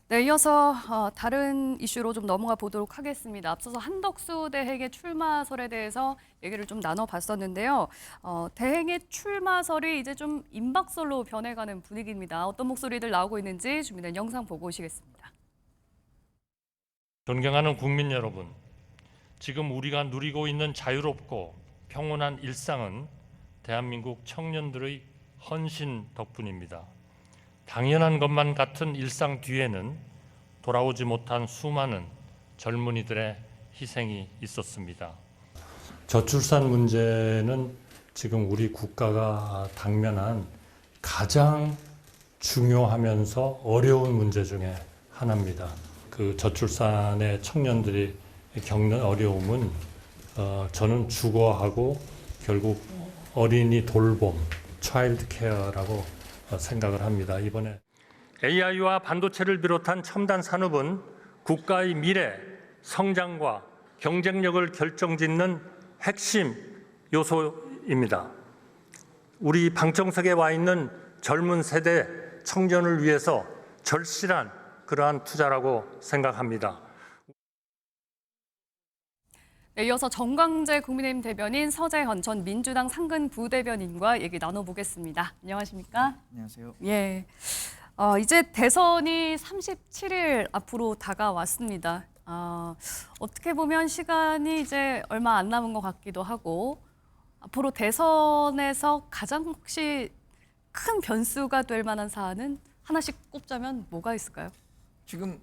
네, 이어서 다른 이슈로 좀 넘어가 보도록 하겠습니다. 앞서서 한덕수 대행의 출마설에 대해서 얘기를 좀 나눠봤었는데요. 대행의 출마설이 이제 좀 임박설로 변해가는 분위기입니다. 어떤 목소리들 나오고 있는지 준비된 영상 보고 오시겠습니다. 존경하는 국민 여러분, 지금 우리가 누리고 있는 자유롭고 평온한 일상은 대한민국 청년들의 헌신 덕분입니다. 당연한 것만 같은 일상 뒤에는 돌아오지 못한 수많은 젊은이들의 희생이 있었습니다. 저출산 문제는 지금 우리 국가가 당면한 가장 중요하면서 어려운 문제 중에 하나입니다. 그 저출산의 청년들이 겪는 어려움은 저는 주거하고 결국 어린이 돌봄, 차일드 케어라고 생각을 합니다. 이번에 AI와 반도체를 비롯한 첨단 산업은 국가의 미래, 성장과 경쟁력을 결정짓는 핵심 요소입니다. 우리 방청석에 와 있는 젊은 세대 청년을 위해서 절실한 그러한 투자라고 생각합니다. 네, 이어서 정광재 국민의힘 대변인, 서재헌 전 민주당 상근 부대변인과 얘기 나눠보겠습니다. 안녕하십니까? 안녕하세요. 예. 이제 대선이 37일 앞으로 다가왔습니다. 어떻게 보면 시간이 이제 얼마 안 남은 것 같기도 하고, 앞으로 대선에서 가장 혹시 큰 변수가 될 만한 사안은 하나씩 꼽자면 뭐가 있을까요? 지금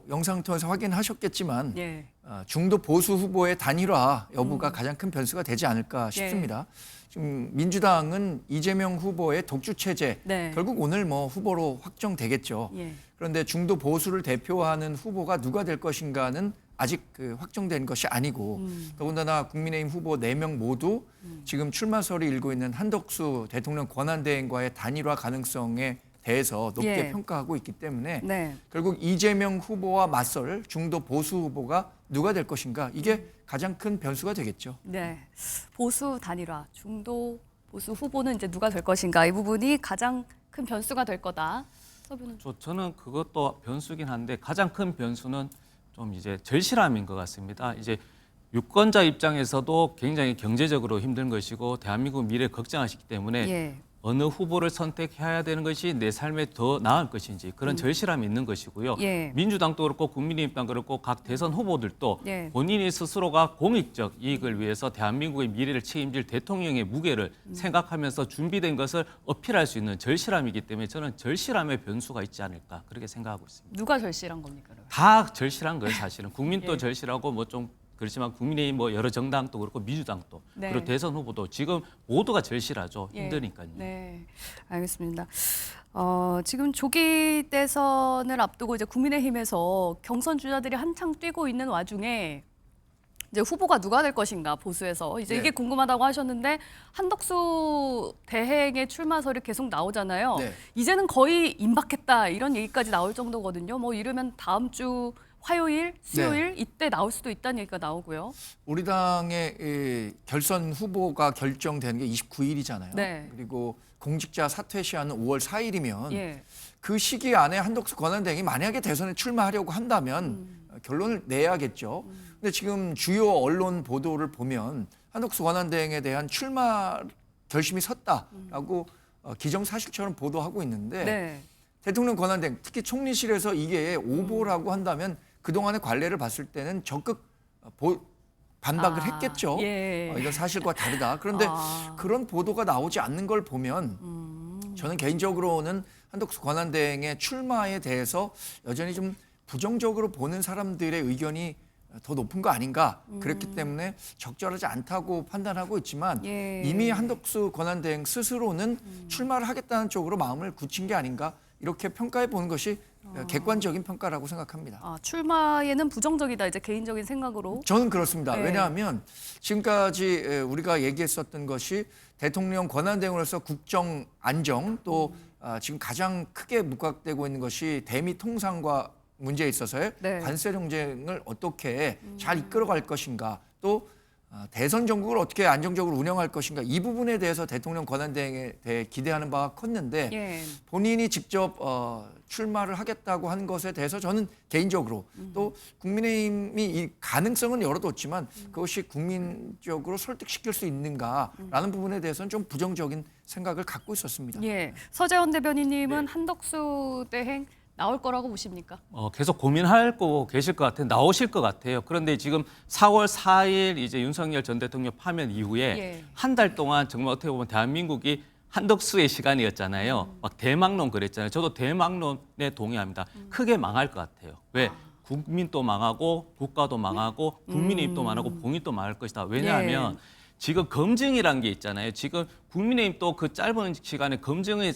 영상을 통해서 확인하셨겠지만 예. 중도 보수 후보의 단일화 여부가 가장 큰 변수가 되지 않을까 싶습니다. 지금 민주당은 이재명 후보의 독주 체제 네. 결국 오늘 후보로 확정되겠죠. 예. 그런데 중도 보수를 대표하는 후보가 누가 될 것인가는 아직 확정된 것이 아니고 더군다나 국민의힘 후보 4명 모두 지금 출마설이 일고 있는 한덕수 대통령 권한대행과의 단일화 가능성에 대해서 높게 예. 평가하고 있기 때문에 네. 결국 이재명 후보와 맞설 중도 보수 후보가 누가 될 것인가 이게 가장 큰 변수가 되겠죠. 네. 보수 단일화, 중도 보수 후보는 이제 누가 될 것인가 이 부분이 가장 큰 변수가 될 거다. 서부는 저는 그것도 변수긴 한데 가장 큰 변수는 좀 이제 절실함인 것 같습니다. 이제 유권자 입장에서도 굉장히 경제적으로 힘든 것이고 대한민국 미래 걱정하시기 때문에 예. 어느 후보를 선택해야 되는 것이 내 삶에 더 나을 것인지 그런 절실함이 있는 것이고요. 예. 민주당도 그렇고 국민의힘도 그렇고 각 대선 후보들도 예. 본인이 스스로가 공익적 이익을 위해서 대한민국의 미래를 책임질 대통령의 무게를 생각하면서 준비된 것을 어필할 수 있는 절실함이기 때문에 저는 절실함의 변수가 있지 않을까 그렇게 생각하고 있습니다. 누가 절실한 겁니까? 그러면? 다 절실한 거예요, 사실은. 국민도 예. 절실하고 뭐 좀 그렇지만 국민의힘 여러 정당도 그렇고 민주당도 네. 그리고 대선 후보도 지금 모두가 절실하죠. 예. 힘드니까요. 네, 알겠습니다. 지금 조기 대선을 앞두고 이제 국민의힘에서 경선 주자들이 한창 뛰고 있는 와중에 이제 후보가 누가 될 것인가 보수에서 이제 네. 이게 궁금하다고 하셨는데 한덕수 대행의 출마설이 계속 나오잖아요. 네. 이제는 거의 임박했다 이런 얘기까지 나올 정도거든요. 뭐 이러면 다음 주 화요일, 수요일 이때 나올 수도 있다는 얘기가 나오고요. 우리 당의 결선 후보가 결정되는 게 29일이잖아요. 네. 그리고 공직자 사퇴 시한은 5월 4일이면 예. 그 시기 안에 한덕수 권한대행이 만약에 대선에 출마하려고 한다면 결론을 내야겠죠. 근데 지금 주요 언론 보도를 보면 한덕수 권한대행에 대한 출마 결심이 섰다라고 기정사실처럼 보도하고 있는데 네. 대통령 권한대행 특히 총리실에서 이게 오보라고 한다면 그동안의 관례를 봤을 때는 적극 반박을 했겠죠. 예. 이건 사실과 다르다. 그런데 그런 보도가 나오지 않는 걸 보면 저는 개인적으로는 한덕수 권한대행의 출마에 대해서 여전히 좀 부정적으로 보는 사람들의 의견이 더 높은 거 아닌가. 그렇기 때문에 적절하지 않다고 판단하고 있지만 예. 이미 한덕수 권한대행 스스로는 출마를 하겠다는 쪽으로 마음을 굳힌 게 아닌가. 이렇게 평가해 보는 것이 객관적인 평가라고 생각합니다. 출마에는 부정적이다 이제 개인적인 생각으로. 저는 그렇습니다. 네. 왜냐하면 지금까지 우리가 얘기했었던 것이 대통령 권한대행으로서 국정 안정 또 지금 가장 크게 부각되고 있는 것이 대미 통상과 문제에 있어서의 네. 관세 정쟁을 어떻게 잘 이끌어갈 것인가 또 대선 전국을 어떻게 안정적으로 운영할 것인가 이 부분에 대해서 대통령 권한대행에 대해 기대하는 바가 컸는데 예. 본인이 직접 출마를 하겠다고 하는 것에 대해서 저는 개인적으로 또 국민의힘이 이 가능성은 열어뒀지만 그것이 국민적으로 설득시킬 수 있는가라는 부분에 대해서는 좀 부정적인 생각을 갖고 있었습니다. 예. 서재원 대변인님은 한덕수 대행 나올 거라고 보십니까? 계속 고민하고 계실 것 같아요. 나오실 것 같아요. 그런데 지금 4월 4일 이제 윤석열 전 대통령 파면 이후에 예. 한 달 동안 정말 어떻게 보면 대한민국이 한덕수의 시간이었잖아요. 막 대망론 그랬잖아요. 저도 대망론에 동의합니다. 크게 망할 것 같아요. 왜? 국민도 망하고 국가도 망하고 국민의힘도 망하고 봉인도 망할 것이다. 왜냐하면 지금 검증이라는 게 있잖아요. 지금 국민의힘 또 그 짧은 시간에 검증의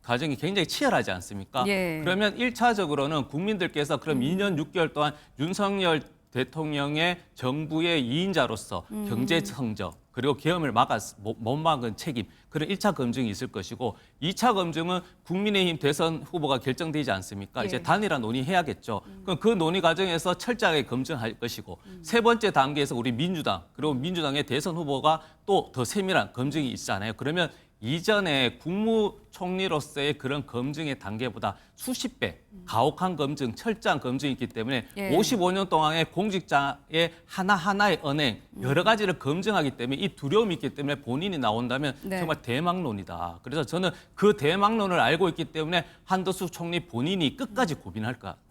과정이 굉장히 치열하지 않습니까? 예. 그러면 1차적으로는 국민들께서 그럼 2년 6개월 동안 윤석열 대통령의 정부의 2인자로서 경제 성적 그리고 계엄을 못 막은 책임 그런 1차 검증이 있을 것이고 2차 검증은 국민의힘 대선 후보가 결정되지 않습니까? 예. 이제 단일화 논의해야겠죠. 그럼 그 논의 과정에서 철저하게 검증할 것이고 세 번째 단계에서 우리 민주당 그리고 민주당의 대선 후보가 또 더 세밀한 검증이 있잖아요. 그러면 이전에 국무총리로서의 그런 검증의 단계보다 수십 배 가혹한 검증, 철저한 검증이 있기 때문에 예. 55년 동안의 공직자의 하나하나의 언행, 여러 가지를 검증하기 때문에 이 두려움이 있기 때문에 본인이 나온다면 네. 정말 대망론이다. 그래서 저는 그 대망론을 알고 있기 때문에 한덕수 총리 본인이 끝까지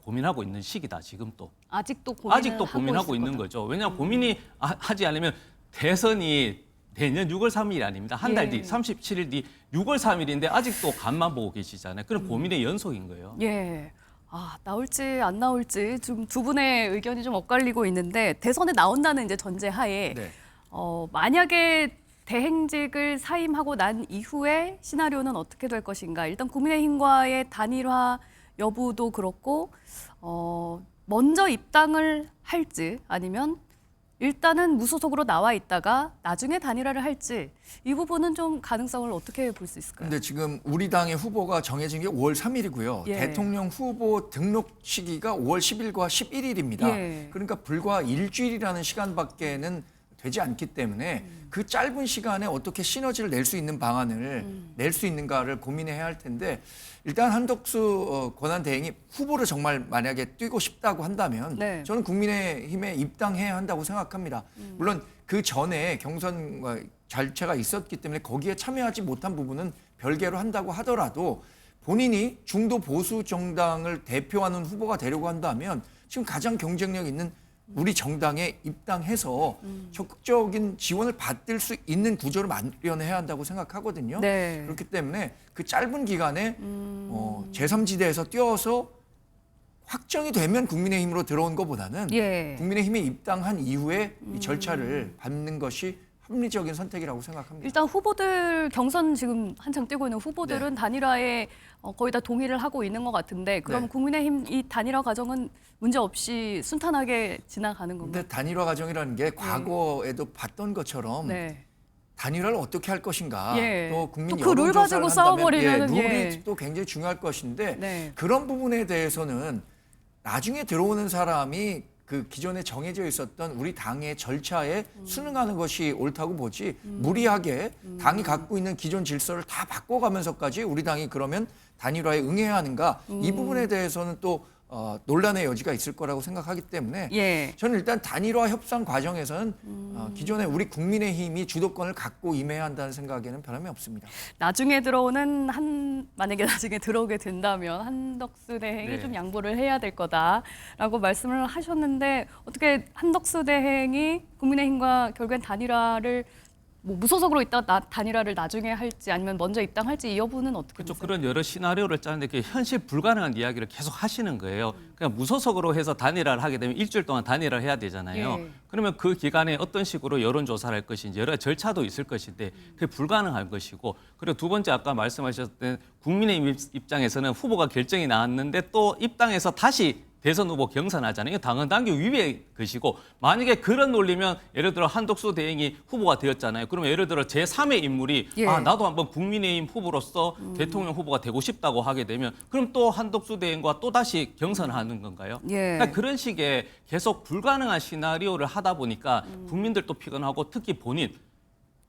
고민하고 있는 시기다, 지금 또. 아직도 고민을 아직도 고민하고 있는 거죠. 왜냐하면 고민이 하지 않으면 대선이 내년 6월 3일이 아닙니다. 한 달 뒤, 37일 뒤 6월 3일인데 아직도 간만 보고 계시잖아요. 그런 고민의 연속인 거예요. 예. 나올지 안 나올지 좀 두 분의 의견이 좀 엇갈리고 있는데 대선에 나온다는 이제 전제하에 네. 만약에 대행직을 사임하고 난 이후에 시나리오는 어떻게 될 것인가? 일단 국민의힘과의 단일화 여부도 그렇고 먼저 입당을 할지 아니면 일단은 무소속으로 나와 있다가 나중에 단일화를 할지 이 부분은 좀 가능성을 어떻게 볼 수 있을까요? 근데 지금 우리 당의 후보가 정해진 게 5월 3일이고요. 예. 대통령 후보 등록 시기가 5월 10일과 11일입니다. 예. 그러니까 불과 일주일이라는 시간밖에는 되지 않기 때문에 그 짧은 시간에 어떻게 시너지를 낼 수 있는 방안을 낼 수 있는가를 고민해야 할 텐데 일단 한덕수 권한대행이 후보를 정말 만약에 뛰고 싶다고 한다면 네. 저는 국민의힘에 입당해야 한다고 생각합니다. 물론 그 전에 경선 절차가 있었기 때문에 거기에 참여하지 못한 부분은 별개로 한다고 하더라도 본인이 중도 보수 정당을 대표하는 후보가 되려고 한다면 지금 가장 경쟁력 있는 우리 정당에 입당해서 적극적인 지원을 받을 수 있는 구조를 마련해야 한다고 생각하거든요. 네. 그렇기 때문에 그 짧은 기간에 제3지대에서 뛰어서 확정이 되면 국민의힘으로 들어온 것보다는 예. 국민의힘에 입당한 이후에 이 절차를 밟는 것이 합리적인 선택이라고 생각합니다. 일단 후보들 경선 지금 한창 뛰고 있는 후보들은 단일화에 거의 다 동의를 하고 있는 것 같은데 그럼 네. 국민의힘 이 단일화 과정은 문제 없이 순탄하게 지나가는 건가요? 근데 단일화 과정이라는 게 과거에도 봤던 것처럼 네. 단일화를 어떻게 할 것인가 예. 또 국민 또그룰 여론조사를 가지고 한다면 싸워버리면은, 룰이 예. 또 굉장히 중요할 것인데 네. 그런 부분에 대해서는 나중에 들어오는 사람이 그 기존에 정해져 있었던 우리 당의 절차에 순응하는 것이 옳다고 보지 무리하게 당이 갖고 있는 기존 질서를 다 바꿔가면서까지 우리 당이 그러면 단일화에 응해야 하는가 이 부분에 대해서는 또 논란의 여지가 있을 거라고 생각하기 때문에 예. 저는 일단 단일화 협상 과정에서는 기존에 우리 국민의힘이 주도권을 갖고 임해야 한다는 생각에는 변함이 없습니다. 나중에 들어오는 만약에 나중에 들어오게 된다면 한덕수 대행이 네. 좀 양보를 해야 될 거다라고 말씀을 하셨는데 어떻게 한덕수 대행이 국민의힘과 결국엔 단일화를 무소속으로 있다 단일화를 나중에 할지 아니면 먼저 입당할지 이 여부는 어떻게 그렇죠. 보세요? 그런 여러 시나리오를 짜는데 그게 현실 불가능한 이야기를 계속 하시는 거예요. 그냥 무소속으로 해서 단일화를 하게 되면 일주일 동안 단일화를 해야 되잖아요. 예. 그러면 그 기간에 어떤 식으로 여론조사를 할 것인지 여러 절차도 있을 것인데 그게 불가능한 것이고 그리고 두 번째 아까 말씀하셨던 국민의힘 입장에서는 후보가 결정이 나왔는데 또 입당해서 다시 대선 후보 경선하잖아요. 이거 당헌 당규 위배의 것이고 만약에 그런 논리면 예를 들어 한덕수 대행이 후보가 되었잖아요. 그러면 예를 들어 제3의 인물이 예. 나도 한번 국민의힘 후보로서 대통령 후보가 되고 싶다고 하게 되면 그럼 또 한덕수 대행과 또 다시 경선하는 건가요? 예. 그러니까 그런 식의 계속 불가능한 시나리오를 하다 보니까 국민들도 피곤하고 특히 본인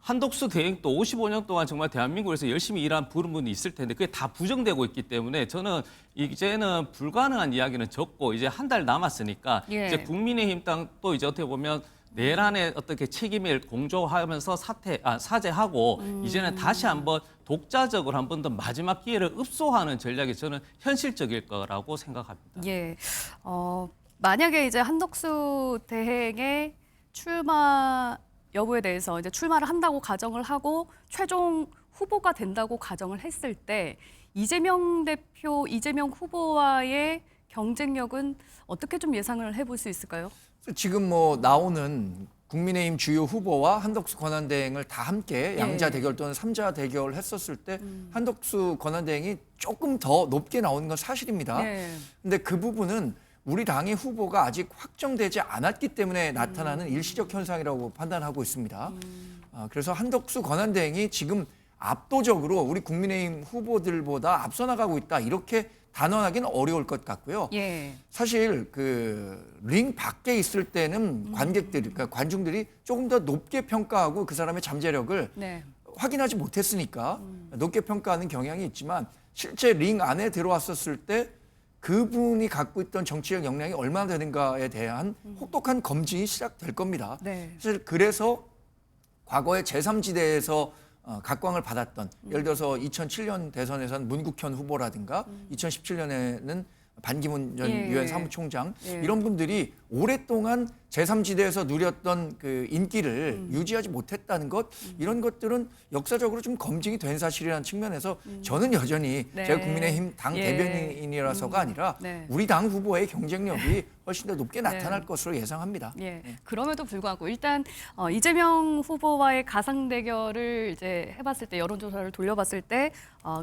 한덕수 대행도 55년 동안 정말 대한민국에서 열심히 일한 부분이 있을 텐데 그게 다 부정되고 있기 때문에 저는 이제는 불가능한 이야기는 적고 이제 한 달 남았으니까 예. 이제 국민의힘 당도 이제 어떻게 보면 내란에 어떻게 책임을 공조하면서 사죄하고 이제는 다시 한번 독자적으로 한 번 더 마지막 기회를 읍소하는 전략이 저는 현실적일 거라고 생각합니다. 예. 만약에 이제 한덕수 대행의 출마 여부에 대해서 이제 출마를 한다고 가정을 하고 최종 후보가 된다고 가정을 했을 때 이재명 대표, 이재명 후보와의 경쟁력은 어떻게 좀 예상을 해볼 수 있을까요? 지금 뭐 나오는 국민의힘 주요 후보와 한덕수 권한대행을 다 함께 양자 대결 또는 삼자 대결을 했었을 때 한덕수 권한대행이 조금 더 높게 나오는 건 사실입니다. 네. 근데 그 부분은 우리 당의 후보가 아직 확정되지 않았기 때문에 나타나는 일시적 현상이라고 판단하고 있습니다. 그래서 한덕수 권한대행이 지금 압도적으로 우리 국민의힘 후보들보다 앞서 나가고 있다 이렇게 단언하기는 어려울 것 같고요. 예. 사실 그 링 밖에 있을 때는 관객들이, 그러니까 관중들이 조금 더 높게 평가하고 그 사람의 잠재력을 네. 확인하지 못했으니까 높게 평가하는 경향이 있지만 실제 링 안에 들어왔었을 때 그분이 갖고 있던 정치적 역량이 얼마나 되는가에 대한 혹독한 검증이 시작될 겁니다. 네. 사실 그래서 과거에 제3지대에서 각광을 받았던 예를 들어서 2007년 대선에선 문국현 후보라든가 2017년에는 반기문 전 예. 유엔 사무총장 예. 이런 분들이 오랫동안 제3지대에서 누렸던 그 인기를 유지하지 못했다는 것 이런 것들은 역사적으로 좀 검증이 된 사실이라는 측면에서 저는 여전히 네. 제가 국민의힘 당 예. 대변인이라서가 아니라 네. 우리 당 후보의 경쟁력이 훨씬 더 높게 나타날 것으로 예상합니다. 예. 그럼에도 불구하고 일단 이재명 후보와의 가상 대결을 이제 해봤을 때 여론조사를 돌려봤을 때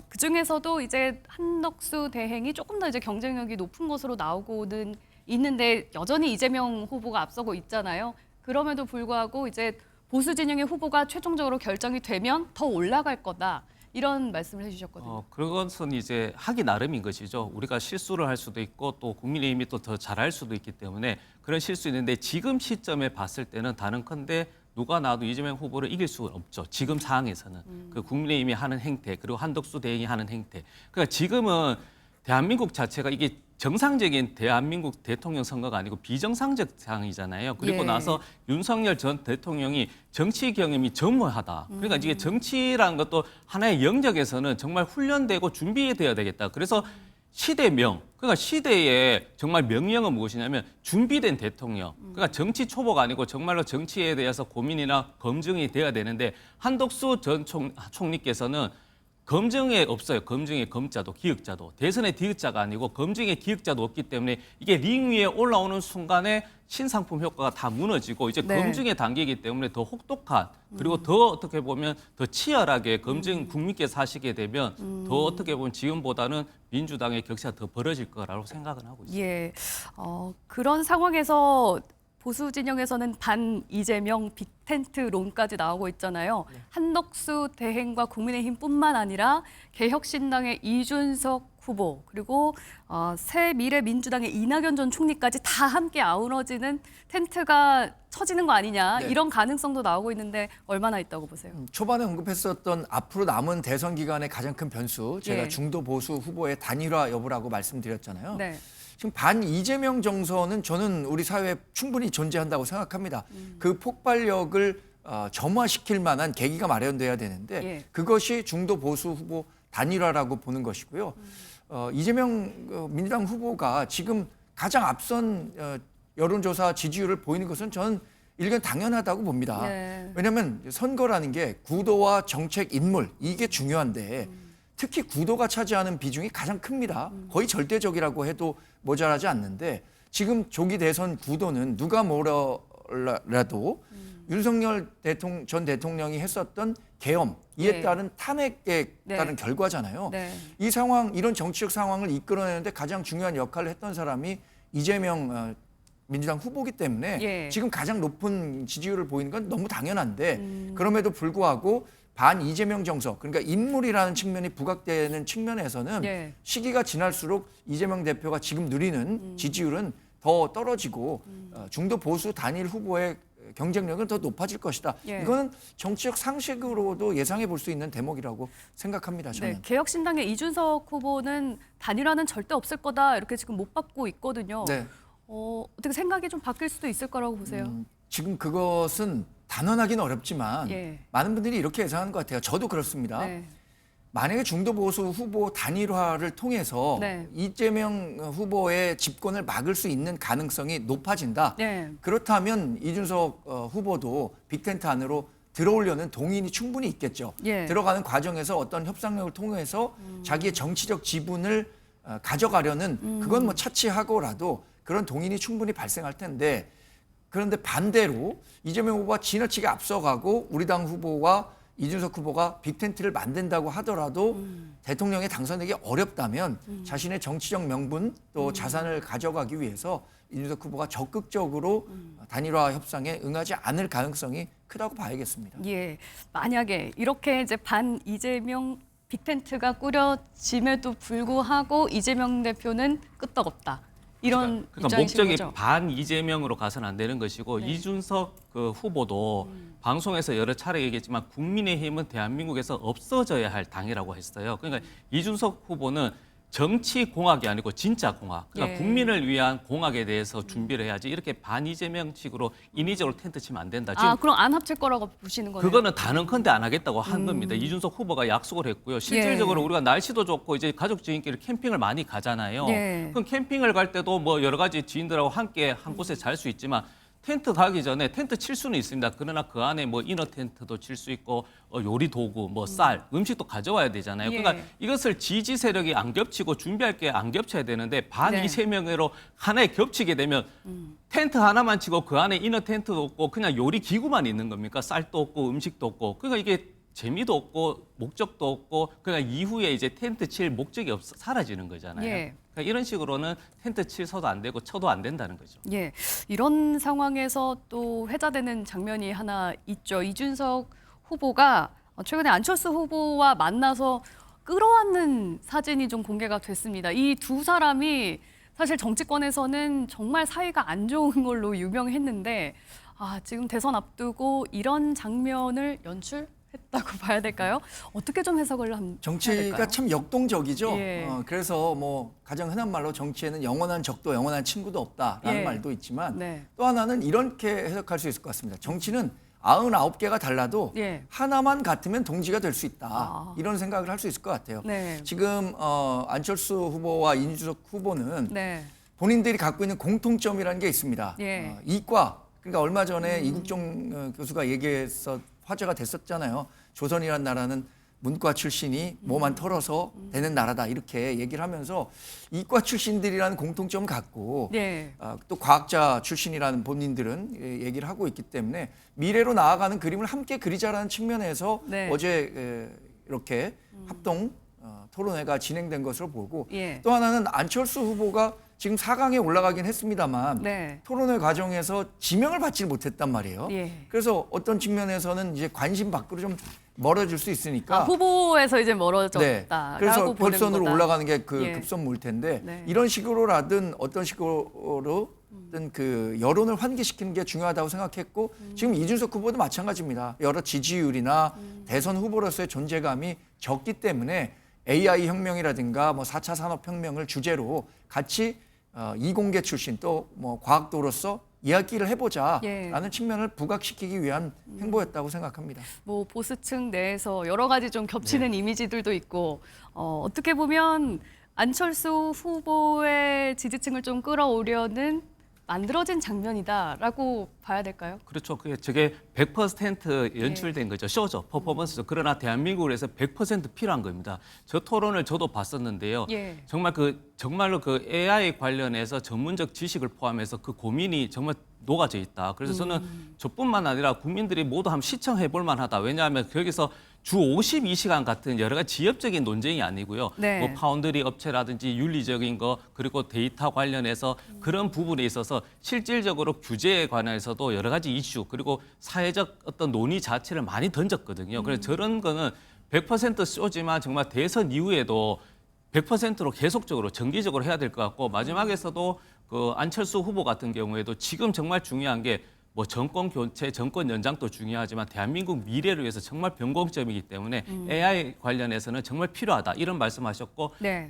그 중에서도 이제 한덕수 대행이 조금 더 이제 경쟁력이 높은 것으로 나오고는 있는데 여전히 이재명 후보가 앞서고 있잖아요. 그럼에도 불구하고 이제 보수 진영의 후보가 최종적으로 결정이 되면 더 올라갈 거다. 이런 말씀을 해주셨거든요. 그것은 이제 하기 나름인 것이죠. 우리가 실수를 할 수도 있고 또 국민의힘이 또 더 잘할 수도 있기 때문에 그런 실수 있는데 지금 시점에 봤을 때는 다른컨대 누가 나와도 이재명 후보를 이길 수는 없죠. 지금 상황에서는 그 국민의힘이 하는 행태 그리고 한덕수 대행이 하는 행태. 그러니까 지금은 대한민국 자체가 이게 정상적인 대한민국 대통령 선거가 아니고 비정상적 상황이잖아요. 그리고 예. 나서 윤석열 전 대통령이 정치 경험이 전무하다. 그러니까 이게 정치라는 것도 하나의 영역에서는 정말 훈련되고 준비돼야 되겠다. 그래서 시대명, 그러니까 시대의 정말 명령은 무엇이냐면 준비된 대통령. 그러니까 정치 초보가 아니고 정말로 정치에 대해서 고민이나 검증이 돼야 되는데 한덕수 전 총리께서는 검증에 없어요. 검증의 검자도 기획자도. 대선의 디귿자가 아니고 검증의 기획자도 없기 때문에 이게 링 위에 올라오는 순간에 신상품 효과가 다 무너지고 이제 네. 검증의 단계이기 때문에 더 혹독한 그리고 더 어떻게 보면 더 치열하게 검증 국민께서 하시게 되면 더 어떻게 보면 지금보다는 민주당의 격차가 더 벌어질 거라고 생각은 하고 있습니다. 예. 그런 상황에서 보수 진영에서는 반 이재명 빅텐트론까지 나오고 있잖아요. 한덕수 대행과 국민의힘뿐만 아니라 개혁신당의 이준석 후보 그리고 새미래민주당의 이낙연 전 총리까지 다 함께 아우러지는 텐트가 쳐지는 거 아니냐 네. 이런 가능성도 나오고 있는데 얼마나 있다고 보세요? 초반에 언급했었던 앞으로 남은 대선 기간의 가장 큰 변수 제가 예. 중도 보수 후보의 단일화 여부라고 말씀드렸잖아요. 네. 지금 반 이재명 정서는 저는 우리 사회에 충분히 존재한다고 생각합니다. 그 폭발력을 점화시킬 만한 계기가 마련돼야 되는데 예. 그것이 중도 보수 후보 단일화라고 보는 것이고요. 이재명 민주당 후보가 지금 가장 앞선 여론조사 지지율을 보이는 것은 저는 일견 당연하다고 봅니다. 네. 왜냐하면 선거라는 게 구도와 정책 인물 이게 중요한데 특히 구도가 차지하는 비중이 가장 큽니다. 거의 절대적이라고 해도 모자라지 않는데 지금 조기 대선 구도는 누가 뭐라도 윤석열 전 대통령이 했었던 계엄 이에 네. 따른 탄핵에 네. 따른 결과잖아요. 네. 이 상황, 이런 정치적 상황을 이끌어내는데 가장 중요한 역할을 했던 사람이 이재명 민주당 후보기 때문에 예. 지금 가장 높은 지지율을 보이는 건 너무 당연한데 그럼에도 불구하고 반 이재명 정서, 그러니까 인물이라는 측면이 부각되는 측면에서는 예. 시기가 지날수록 이재명 대표가 지금 누리는 지지율은 더 떨어지고 중도 보수 단일 후보의 경쟁력은 더 높아질 것이다. 예. 이거는 정치적 상식으로도 예상해 볼 수 있는 대목이라고 생각합니다. 저는. 네, 개혁신당의 이준석 후보는 단일화는 절대 없을 거다 이렇게 지금 못 받고 있거든요. 네. 어떻게 생각이 좀 바뀔 수도 있을 거라고 보세요? 지금 그것은 단언하기는 어렵지만 예. 많은 분들이 이렇게 예상하는 것 같아요. 저도 그렇습니다. 네. 만약에 중도 보수 후보 단일화를 통해서 네. 이재명 후보의 집권을 막을 수 있는 가능성이 높아진다. 네. 그렇다면 이준석 후보도 빅텐트 안으로 들어오려는 동의인이 충분히 있겠죠. 예. 들어가는 과정에서 어떤 협상력을 통해서 자기의 정치적 지분을 가져가려는 그건 뭐 차치하고라도 그런 동의인이 충분히 발생할 텐데, 그런데 반대로 이재명 후보가 지나치게 앞서가고 우리 당 후보와 이준석 후보가 빅텐트를 만든다고 하더라도 대통령에 당선되기 어렵다면 자신의 정치적 명분 또 자산을 가져가기 위해서 이준석 후보가 적극적으로 단일화 협상에 응하지 않을 가능성이 크다고 봐야겠습니다. 예. 만약에 이렇게 이제 반 이재명 빅텐트가 꾸려짐에도 불구하고 이재명 대표는 끄떡없다. 이런 그러니까 입장이신 목적이 거죠? 반 이재명으로 가서는 안 되는 것이고 네. 이준석 그 후보도 방송에서 여러 차례 얘기했지만 국민의힘은 대한민국에서 없어져야 할 당이라고 했어요. 그러니까 이준석 후보는 정치 공학이 아니고 진짜 공학. 그러니까 예. 국민을 위한 공학에 대해서 준비를 해야지 이렇게 반 이재명식으로 인위적으로 텐트 치면 안 된다. 지금 그럼 안 합칠 거라고 보시는 거네요? 그거는 단언컨대 안 하겠다고 한 겁니다. 이준석 후보가 약속을 했고요. 실질적으로 예. 우리가 날씨도 좋고 이제 가족 지인끼리 캠핑을 많이 가잖아요. 예. 그럼 캠핑을 갈 때도 뭐 여러 가지 지인들하고 함께 한 곳에 잘 수 있지만 텐트 가기 전에 텐트 칠 수는 있습니다. 그러나 그 안에 뭐 이너 텐트도 칠 수 있고 요리 도구, 뭐 쌀, 음식도 가져와야 되잖아요. 예. 그러니까 이것을 지지 세력이 안 겹치고 준비할 게 안 겹쳐야 되는데 반 네. 이재명으로 하나에 겹치게 되면 텐트 하나만 치고 그 안에 이너 텐트도 없고 그냥 요리 기구만 있는 겁니까? 쌀도 없고 음식도 없고. 그러니까 이게 재미도 없고 목적도 없고 그러니까 이후에 이제 텐트 칠 목적이 사라지는 거잖아요. 예. 그러니까 이런 식으로는 텐트 칠서도 안 되고 쳐도 안 된다는 거죠. 예, 이런 상황에서 또 회자되는 장면이 하나 있죠. 이준석 후보가 최근에 안철수 후보와 만나서 끌어안는 사진이 좀 공개가 됐습니다. 이 두 사람이 사실 정치권에서는 정말 사이가 안 좋은 걸로 유명했는데 지금 대선 앞두고 이런 장면을 연출했다고 봐야 될까요? 어떻게 좀 해석을 해야 정치가 될까요? 참 역동적이죠. 예. 그래서 뭐 가장 흔한 말로 정치에는 영원한 적도 영원한 친구도 없다라는 예. 말도 있지만 네. 또 하나는 이렇게 해석할 수 있을 것 같습니다. 정치는 99개가 달라도 예. 하나만 같으면 동지가 될 수 있다. 아. 이런 생각을 할 수 있을 것 같아요. 네. 지금 안철수 후보와 이준석 후보는 네. 본인들이 갖고 있는 공통점이라는 게 있습니다. 예. 이과, 그러니까 얼마 전에 이국종 교수가 얘기해서 화제가 됐었잖아요. 조선이라는 나라는 문과 출신이 뭐만 털어서 되는 나라다 이렇게 얘기를 하면서 이과 출신들이라는 공통점을 갖고 네. 또 과학자 출신이라는 본인들은 얘기를 하고 있기 때문에 미래로 나아가는 그림을 함께 그리자라는 측면에서 네. 어제 이렇게 합동 토론회가 진행된 것으로 보고 예. 또 하나는 안철수 후보가 지금 4강에 올라가긴 했습니다만 네. 토론회 과정에서 지명을 받지 못했단 말이에요. 예. 그래서 어떤 측면에서는 이제 관심 밖으로 좀 멀어질 수 있으니까 후보에서 이제 멀어졌다라고 네. 그래서 보는 결선으로 거다. 올라가는 게 그 예. 급선무일 텐데 네. 이런 식으로라든 어떤 식으로든 그 여론을 환기시키는 게 중요하다고 생각했고 지금 이준석 후보도 마찬가지입니다. 여러 지지율이나 대선 후보로서의 존재감이 적기 때문에 AI 혁명이라든가 뭐 4차 산업혁명을 주제로 같이 이공계 출신 또 뭐 과학도로서 이야기를 해보자라는 예. 측면을 부각시키기 위한 행보였다고 생각합니다. 뭐 보수층 내에서 여러 가지 좀 겹치는 이미지들도 있고 어떻게 보면 안철수 후보의 지지층을 좀 끌어오려는 만들어진 장면이다라고 봐야 될까요? 그렇죠. 저게 100% 연출된 거죠. 쇼죠. 퍼포먼스죠. 그러나 대한민국을 위해서 100% 필요한 겁니다. 저 토론을 저도 봤었는데요. 예. 정말로 그 AI 관련해서 전문적 지식을 포함해서 그 고민이 정말 녹아져 있다. 그래서 저는 저뿐만 아니라 국민들이 모두 한번 시청해 볼 만하다. 왜냐하면 거기서 주 52시간 같은 여러 가지 지엽적인 논쟁이 아니고요. 네. 뭐 파운드리 업체라든지 윤리적인 거 그리고 데이터 관련해서 그런 부분에 있어서 실질적으로 규제에 관해서도 여러 가지 이슈 그리고 사회적 어떤 논의 자체를 많이 던졌거든요. 그래서 저런 거는 100% 쏘지만 정말 대선 이후에도 100%로 계속적으로 정기적으로 해야 될 것 같고 마지막에서도 그 안철수 후보 같은 경우에도 지금 정말 중요한 게 뭐 정권 교체, 정권 연장도 중요하지만 대한민국 미래를 위해서 정말 변곡점이기 때문에 AI 관련해서는 정말 필요하다 이런 말씀하셨고 네.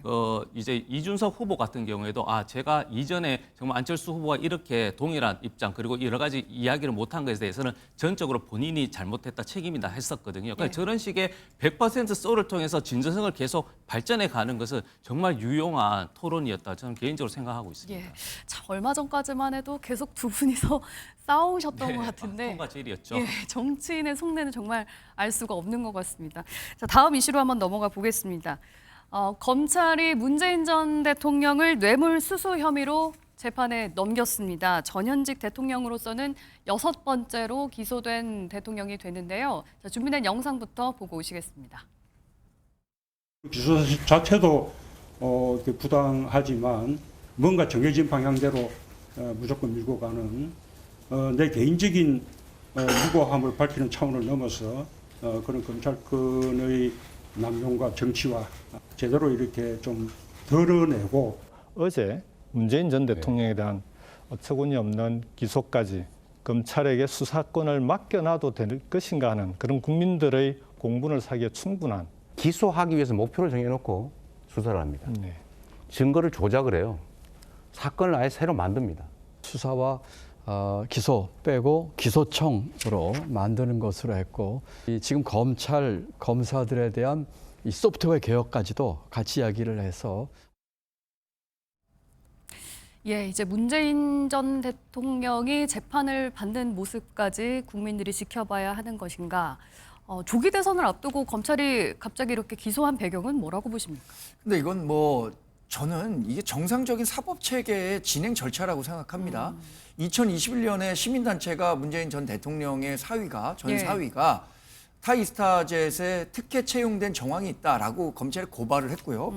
이제 이준석 후보 같은 경우에도 제가 이전에 정말 안철수 후보가 이렇게 동일한 입장 그리고 여러 가지 이야기를 못한 것에 대해서는 전적으로 본인이 잘못했다 책임이다 했었거든요. 그러니까 네. 저런 식의 100% 쏘를 통해서 진정성을 계속 발전해 가는 것은 정말 유용한 토론이었다 저는 개인적으로 생각하고 있습니다. 예. 참 얼마 전까지만 해도 계속 두 분이서 싸우셨던 것 같은데 통과 제일이었죠. 예, 정치인의 속내는 정말 알 수가 없는 것 같습니다. 자, 다음 이슈로 한번 넘어가 보겠습니다. 검찰이 문재인 전 대통령을 뇌물수수 혐의로 재판에 넘겼습니다. 전현직 대통령으로서는 6번째로 기소된 대통령이 되는데요. 자, 준비된 영상부터 보고 오시겠습니다. 기소 자체도 부당하지만 뭔가 정해진 방향대로 무조건 밀고 가는 내 개인적인 무고함을 밝히는 차원을 넘어서 그런 검찰권의 남용과 정치와 제대로 이렇게 좀 드러내고 어제 문재인 전 대통령에 대한 어처구니 없는 기소까지 검찰에게 수사권을 맡겨놔도 될 것인가 하는 그런 국민들의 공분을 사기에 충분한 기소하기 위해서 목표를 정해놓고 수사를 합니다. 네. 증거를 조작을 해요. 사건을 아예 새로 만듭니다. 수사와 기소 빼고 기소청으로 만드는 것으로 했고 지금 검찰 검사들에 대한 이 소프트웨어 개혁까지도 같이 이야기를 해서 예, 이제 문재인 전 대통령이 재판을 받는 모습까지 국민들이 지켜봐야 하는 것인가? 조기 대선을 앞두고 검찰이 갑자기 이렇게 기소한 배경은 뭐라고 보십니까? 근데 이건 뭐 저는 이게 정상적인 사법 체계의 진행 절차라고 생각합니다. 2021년에 시민단체가 문재인 전 대통령의 사위가 전 예. 사위가 타이스타젯에 특혜 채용된 정황이 있다라고 검찰에 고발을 했고요.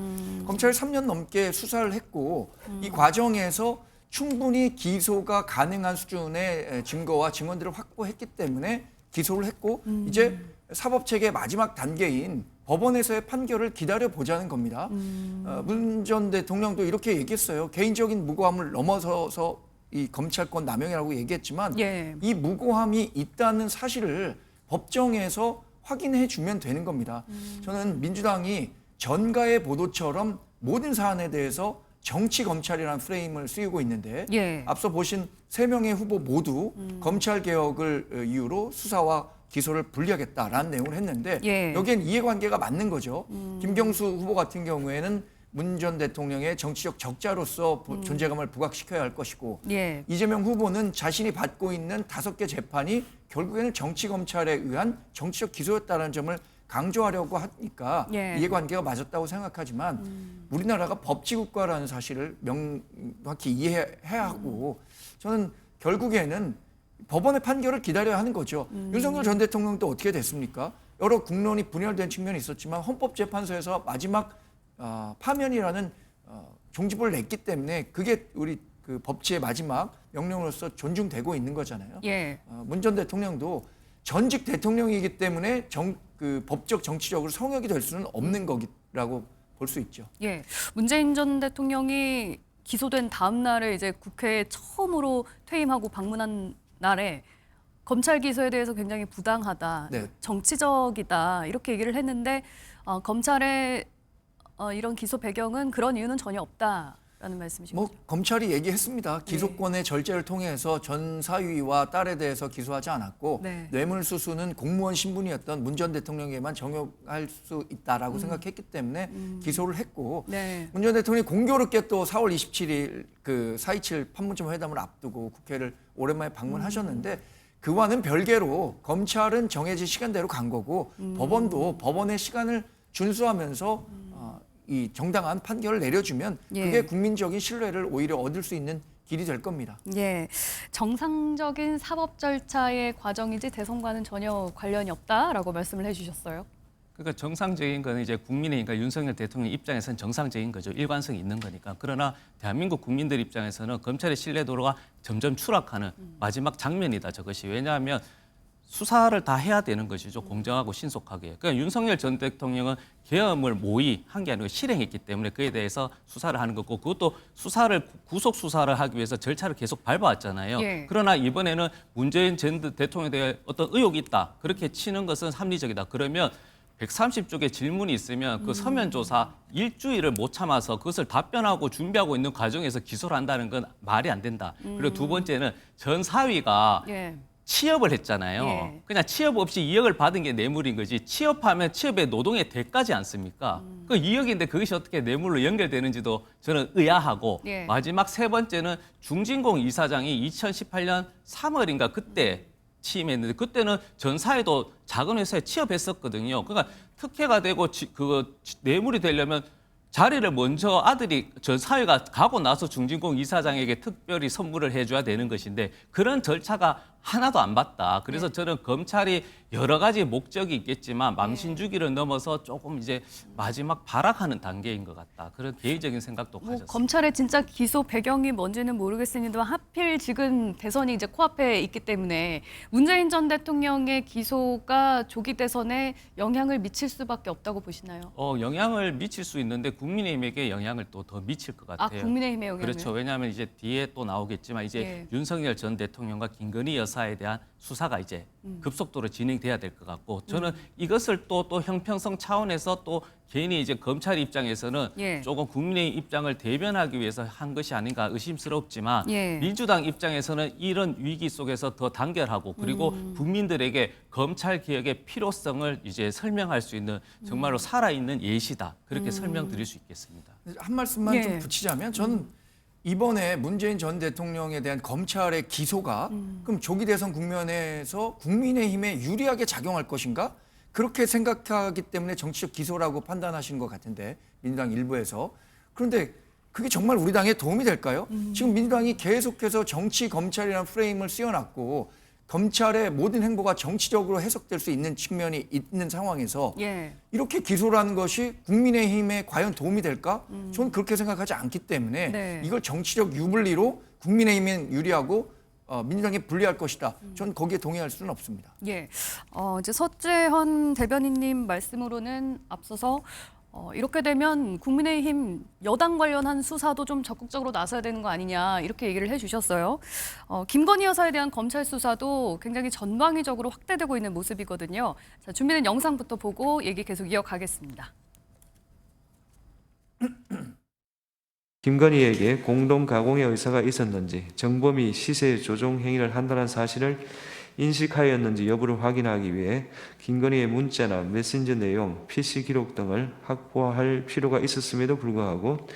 검찰이 3년 넘게 수사를 했고 이 과정에서 충분히 기소가 가능한 수준의 증거와 증언들을 확보했기 때문에 기소를 했고 이제 사법 체계의 마지막 단계인 법원에서의 판결을 기다려 보자는 겁니다. 문 전 대통령도 이렇게 얘기했어요. 개인적인 무고함을 넘어서서 이 검찰권 남용이라고 얘기했지만 예. 이 무고함이 있다는 사실을 법정에서 확인해 주면 되는 겁니다. 저는 민주당이 전가의 보도처럼 모든 사안에 대해서 정치 검찰이라는 프레임을 쓰이고 있는데 예. 앞서 보신 3명의 후보 모두 검찰 개혁을 이유로 수사와 기소를 분리하겠다라는 내용을 했는데 예. 여기엔 이해관계가 맞는 거죠. 김경수 후보 같은 경우에는 문 전 대통령의 정치적 적자로서 존재감을 부각시켜야 할 것이고 예. 이재명 후보는 자신이 받고 있는 5개 재판이 결국에는 정치 검찰에 의한 정치적 기소였다는 점을 강조하려고 하니까 예. 이해관계가 맞았다고 생각하지만 우리나라가 법치국가라는 사실을 명확히 이해해야 하고 저는 결국에는 법원의 판결을 기다려야 하는 거죠. 윤석열 전 대통령도 어떻게 됐습니까? 여러 국론이 분열된 측면이 있었지만 헌법재판소에서 마지막 파면이라는 종지부를 냈기 때문에 그게 우리 그 법치의 마지막 명령으로서 존중되고 있는 거잖아요. 예. 문 전 대통령도 전직 대통령이기 때문에 그 법적 정치적으로 성역이 될 수는 없는 거라고 볼 수 있죠. 예. 문재인 전 대통령이 기소된 다음 날에 이제 국회에 처음으로 퇴임하고 방문한 날에 검찰 기소에 대해서 굉장히 부당하다, 네. 정치적이다 이렇게 얘기를 했는데 검찰의 이런 기소 배경은 그런 이유는 전혀 없다라는 말씀이신 뭐 거죠? 검찰이 얘기했습니다. 기소권의 절제를 통해서 전 사위와 딸에 대해서 기소하지 않았고 네. 뇌물수수는 공무원 신분이었던 문 전 대통령에게만 적용할 수 있다라고 생각했기 때문에 기소를 했고 네. 문 전 대통령이 공교롭게 또 4월 27일 그 4.27 판문점 회담을 앞두고 국회를 오랜만에 방문하셨는데 그와는 별개로 검찰은 정해진 시간대로 간 거고 법원도 법원의 시간을 준수하면서 이 정당한 판결을 내려주면 예. 그게 국민적인 신뢰를 오히려 얻을 수 있는 길이 될 겁니다. 예, 정상적인 사법 절차의 과정이지 대선과는 전혀 관련이 없다라고 말씀을 해주셨어요. 그러니까 정상적인 거는 이제 국민의 그러니까 윤석열 대통령 입장에서는 정상적인 거죠. 일관성이 있는 거니까. 그러나 대한민국 국민들 입장에서는 검찰의 신뢰도가 점점 추락하는 마지막 장면이다. 저것이. 왜냐하면 수사를 다 해야 되는 것이죠. 공정하고 신속하게. 그러니까 윤석열 전 대통령은 계엄을 모의 한 게 아니고 실행했기 때문에 그에 대해서 수사를 하는 거고 그것도 구속 수사를 하기 위해서 절차를 계속 밟아왔잖아요. 예. 그러나 이번에는 문재인 전 대통령에 대해 어떤 의혹이 있다. 그렇게 치는 것은 합리적이다. 그러면 130쪽의 질문이 있으면 그 서면 조사 일주일을 못 참아서 그것을 답변하고 준비하고 있는 과정에서 기소를 한다는 건 말이 안 된다. 그리고 두 번째는 전 사위가 예. 취업을 했잖아요. 예. 그냥 취업 없이 2억을 받은 게 뇌물인 거지. 취업하면 취업의 노동의 대가지 않습니까? 그 2억인데 그것이 어떻게 뇌물로 연결되는지도 저는 의아하고 예. 마지막 세 번째는 중진공 이사장이 2018년 3월인가 그때 취임했는데 그때는 전 사회도 작은 회사에 취업했었거든요. 그러니까 특혜가 되고 뇌물이 되려면 자리를 먼저 아들이 전 사회가 가고 나서 중진공 이사장에게 특별히 선물을 해줘야 되는 것인데 그런 절차가 하나도 안 봤다. 그래서 저는 검찰이 여러 가지 목적이 있겠지만 망신주기를 넘어서 조금 이제 마지막 발악하는 단계인 것 같다. 그런 개인적인 생각도 뭐 가졌습니다. 검찰의 진짜 기소 배경이 뭔지는 모르겠습니다만 하필 지금 대선이 이제 코앞에 있기 때문에 문재인 전 대통령의 기소가 조기 대선에 영향을 미칠 수밖에 없다고 보시나요? 영향을 미칠 수 있는데 국민의힘에게 영향을 또 더 미칠 것 같아요. 국민의힘의 영향을. 그렇죠. 왜냐하면 이제 뒤에 또 나오겠지만 이제 예. 윤석열 전 대통령과 김건희 여사에 대한 수사가 이제 급속도로 진행돼야 될 것 같고 저는 이것을 또 형평성 차원에서 또 괜히 이제 검찰 입장에서는 예. 조금 국민의 입장을 대변하기 위해서 한 것이 아닌가 의심스럽지만 예. 민주당 입장에서는 이런 위기 속에서 더 단결하고 그리고 국민들에게 검찰 개혁의 필요성을 이제 설명할 수 있는 정말로 살아있는 예시다. 그렇게 설명드릴 수 있겠습니다. 한 말씀만 예. 좀 붙이자면 저는 이번에 문재인 전 대통령에 대한 검찰의 기소가 그럼 조기 대선 국면에서 국민의힘에 유리하게 작용할 것인가? 그렇게 생각하기 때문에 정치적 기소라고 판단하시는 것 같은데 민주당 일부에서. 그런데 그게 정말 우리 당에 도움이 될까요? 지금 민주당이 계속해서 정치 검찰이라는 프레임을 씌워놨고 검찰의 모든 행보가 정치적으로 해석될 수 있는 측면이 있는 상황에서 예. 이렇게 기소라는 것이 국민의힘에 과연 도움이 될까? 저는 그렇게 생각하지 않기 때문에 네. 이걸 정치적 유불리로 국민의힘에 유리하고 민주당에 불리할 것이다. 저는 거기에 동의할 수는 없습니다. 예. 이제 서재헌 대변인님 말씀으로는 앞서서 이렇게 되면 국민의힘 여당 관련한 수사도 좀 적극적으로 나서야 되는 거 아니냐 이렇게 얘기를 해주셨어요. 김건희 여사에 대한 검찰 수사도 굉장히 전방위적으로 확대되고 있는 모습이거든요. 자, 준비된 영상부터 보고 얘기 계속 이어가겠습니다. 김건희에게 공동 가공의 의사가 있었는지 정범이 시세 조종 행위를 한다는 사실을 인식하였는지 여부를 확인하기 위해 김건희의 문자나 메신저 내용, PC 기록 등을 확보할 필요가 있었음에도 불구하고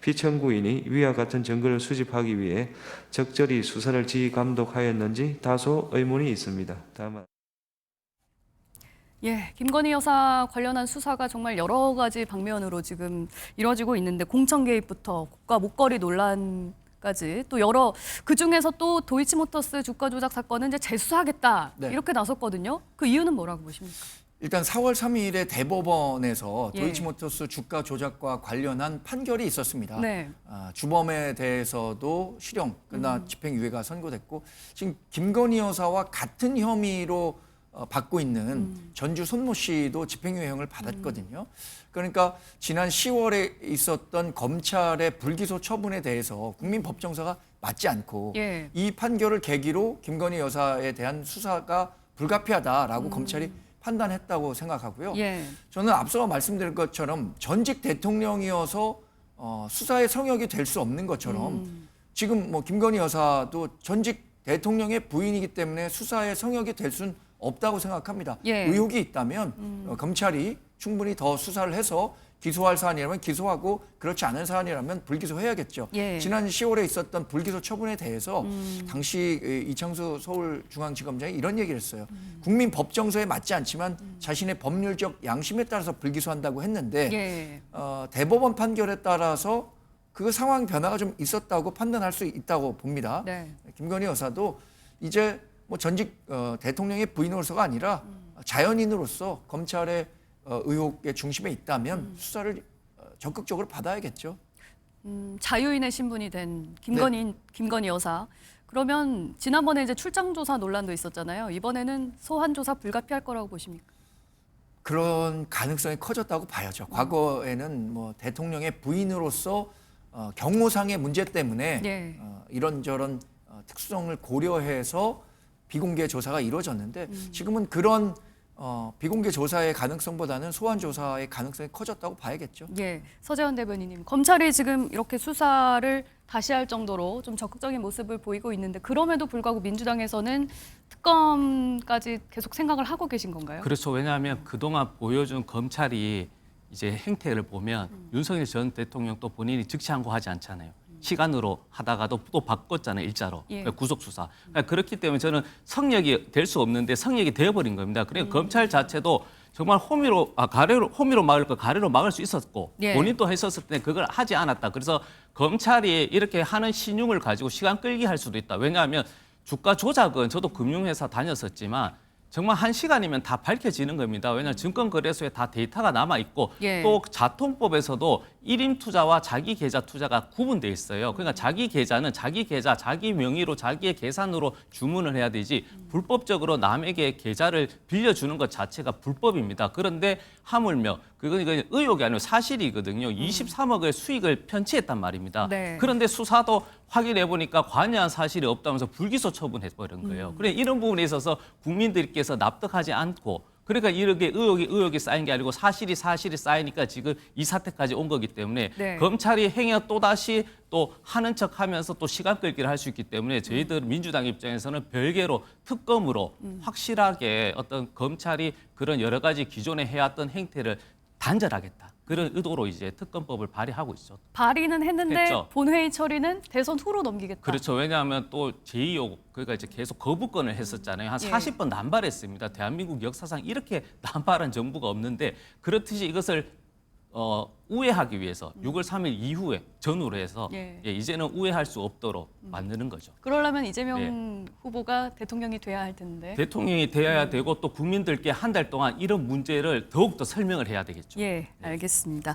피청구인이 위와 같은 증거를 수집하기 위해 적절히 수사를 지휘감독하였는지 다소 의문이 있습니다. 다만 예, 김건희 여사 관련한 수사가 정말 여러 가지 방면으로 지금 이루어지고 있는데 공천 개입부터 고가 목걸이 논란까지 또 여러 그 중에서 또 도이치모터스 주가 조작 사건은 이제 재수사하겠다 네. 이렇게 나섰거든요. 그 이유는 뭐라고 보십니까? 일단 4월 3일에 대법원에서 예. 도이치모터스 주가 조작과 관련한 판결이 있었습니다. 네. 주범에 대해서도 실형 끝나 집행유예가 선고됐고 지금 김건희 여사와 같은 혐의로 받고 있는 전주 손모 씨도 집행유예형을 받았거든요. 그러니까 지난 10월에 있었던 검찰의 불기소 처분에 대해서 국민법정사가 맞지 않고 예. 이 판결을 계기로 김건희 여사에 대한 수사가 불가피하다라고 검찰이 판단했다고 생각하고요. 예. 저는 앞서 말씀드린 것처럼 전직 대통령이어서 수사의 성역이 될 수 없는 것처럼 지금 뭐 김건희 여사도 전직 대통령의 부인이기 때문에 수사의 성역이 될 수는 없다고 생각합니다. 예. 의혹이 있다면 검찰이 충분히 더 수사를 해서 기소할 사안이라면 기소하고 그렇지 않은 사안이라면 불기소해야겠죠. 예. 지난 10월에 있었던 불기소 처분에 대해서 당시 이창수 서울중앙지검장이 이런 얘기를 했어요. 국민 법정서에 맞지 않지만 자신의 법률적 양심에 따라서 불기소한다고 했는데 예. 대법원 판결에 따라서 그 상황 변화가 좀 있었다고 판단할 수 있다고 봅니다. 네. 김건희 여사도 이제 뭐 전직 대통령의 부인으로서가 아니라 자연인으로서 검찰의 의혹의 중심에 있다면 수사를 적극적으로 받아야겠죠. 자유인의 신분이 된 네. 김건희 여사. 그러면 지난번에 이제 출장 조사 논란도 있었잖아요. 이번에는 소환 조사 불가피할 거라고 보십니까? 그런 가능성이 커졌다고 봐야죠. 과거에는 뭐 대통령의 부인으로서 경호상의 문제 때문에 예. 이런저런 특수성을 고려해서 비공개 조사가 이루어졌는데 지금은 그런 비공개 조사의 가능성보다는 소환 조사의 가능성이 커졌다고 봐야겠죠. 예, 서재원 대변인님, 검찰이 지금 이렇게 수사를 다시 할 정도로 좀 적극적인 모습을 보이고 있는데 그럼에도 불구하고 민주당에서는 특검까지 계속 생각을 하고 계신 건가요? 그렇죠. 왜냐하면 그동안 보여준 검찰이 이제 행태를 보면 윤석열 전 대통령 또 본인이 즉시항고하지 않잖아요. 시간으로 하다가도 또 바꿨잖아요, 일자로. 예. 구속 수사. 그러니까 그렇기 때문에 저는 성역이 될 수 없는데 성역이 되어버린 겁니다. 그러니까 검찰 자체도 정말 호미로 막을 거 가래로 막을 수 있었고 예. 본인도 했었을 때 그걸 하지 않았다. 그래서 검찰이 이렇게 하는 신용을 가지고 시간 끌기 할 수도 있다. 왜냐하면 주가 조작은 저도 금융회사 다녔었지만 정말 1시간이면 다 밝혀지는 겁니다. 왜냐하면 증권거래소에 다 데이터가 남아있고 예. 또 자통법에서도 1인 투자와 자기 계좌 투자가 구분돼 있어요. 그러니까 자기 계좌는 자기 계좌, 자기 명의로 자기의 계산으로 주문을 해야 되지 불법적으로 남에게 계좌를 빌려주는 것 자체가 불법입니다. 그런데 하물며 그건 의혹이 아니고 사실이거든요. 23억의 수익을 편취했단 말입니다. 네. 그런데 수사도 확인해 보니까 관여한 사실이 없다면서 불기소 처분해 버린 거예요. 그래 이런 부분에 있어서 국민들께서 납득하지 않고 그러니까 이렇게 의혹이 쌓인 게 아니고 사실이 쌓이니까 지금 이 사태까지 온 거기 때문에 네. 검찰이 행여 또다시 또 하는 척하면서 또 시간 끌기를 할 수 있기 때문에 저희들 민주당 입장에서는 별개로 특검으로 확실하게 어떤 검찰이 그런 여러 가지 기존에 해왔던 행태를 단절하겠다. 그런 의도로 이제 특검법을 발의하고 있죠. 발의는 했는데 했죠. 본회의 처리는 대선 후로 넘기겠다. 그렇죠. 왜냐하면 또 제2호 그러니까 이제 계속 거부권을 했었잖아요. 한 예. 40번 남발했습니다. 대한민국 역사상 이렇게 남발한 정부가 없는데 그렇듯이 이것을 우회하기 위해서 6월 3일 이후에 전후로 해서 예. 이제는 우회할 수 없도록 만드는 거죠. 그러려면 이재명 후보가 대통령이 돼야 할 텐데. 대통령이 되어야 되고 또 국민들께 한 달 동안 이런 문제를 더욱더 설명을 해야 되겠죠. 예, 알겠습니다.